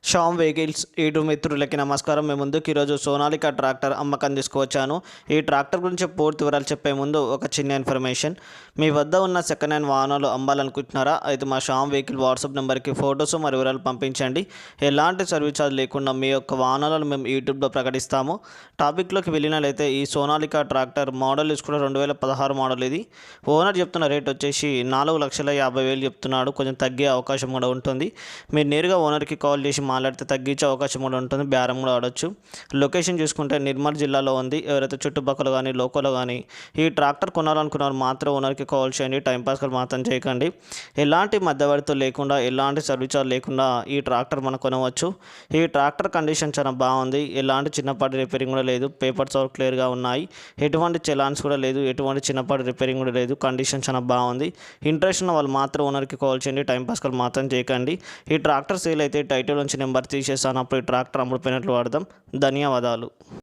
Shyam vehicles YouTube మిత్రులకి నమస్కారం. మేము ముందుకు ఈరోజు సోనాలికా ట్రాక్టర్ అమ్మకం తీసుకువచ్చాను. ఈ ట్రాక్టర్ గురించి పూర్తి వివరాలు చెప్పే ముందు ఒక చిన్న ఇన్ఫర్మేషన్. మీ వద్ద ఉన్న సెకండ్ హ్యాండ్ వాహనాలు అమ్మాలనుకుంటున్నారా? అయితే మా శ్యామ్ వెహికల్ వాట్సాప్ నెంబర్కి ఫొటోస్ మరియు వివరాలు పంపించండి. ఎలాంటి సర్వీస్ ఛార్జ్ లేకుండా మీ యొక్క వాహనాలను మేము యూట్యూబ్లో ప్రకటిస్తాము. టాపిక్లోకి వెళ్ళినట్లయితే ఈ సోనాలికా ట్రాక్టర్ మోడల్ కూడా 2016 మోడల్. ఇది ఓనర్ చెప్తున్న రేట్ వచ్చేసి 4,50,000 చెప్తున్నాడు. కొంచెం తగ్గే అవకాశం కూడా ఉంటుంది. మీరు నేరుగా ఓనర్కి కాల్ చేసి మాట్లాడితే తగ్గించే అవకాశం కూడా ఉంటుంది. బేరం కూడా ఆడొచ్చు. లొకేషన్ చూసుకుంటే నిర్మల్ జిల్లాలో ఉంది. ఎవరైతే చుట్టుపక్కల కానీ లోకల్లో కానీ ఈ ట్రాక్టర్ కొనాలనుకున్నారు మాత్రం ఓనర్కి కాల్ చేయండి. టైంపాస్గా మాత్రం చేయకండి. ఎలాంటి మధ్యవర్తితో లేకుండా ఎలాంటి సర్వీస్ చార్జ్ లేకుండా ఈ ట్రాక్టర్ మనం కొనవచ్చు. ఈ ట్రాక్టర్ కండిషన్ చాలా బాగుంది. ఎలాంటి చిన్నపాటి రిపేరింగ్ కూడా లేదు. పేపర్స్ ఆల్ క్లియర్గా ఉన్నాయి. ఎటువంటి చలాన్స్ కూడా లేదు. ఎటువంటి చిన్నపాటి రిపేరింగ్ కూడా లేదు. కండిషన్ చాలా బాగుంది. ఇంట్రెస్ట్ ఉన్న వాళ్ళు మాత్రం ఓనర్కి కాల్ చేయండి. టైంపాస్గా మాత్రం చేయకండి. ఈ ట్రాక్టర్ సేల్ అయితే టైటిల్ నుంచి నెంబర్ తీసేస్తాను. అప్పుడు ఈ ట్రాక్టర్ అమ్ముడుపోయినట్లు వాడదాం. ధన్యవాదాలు.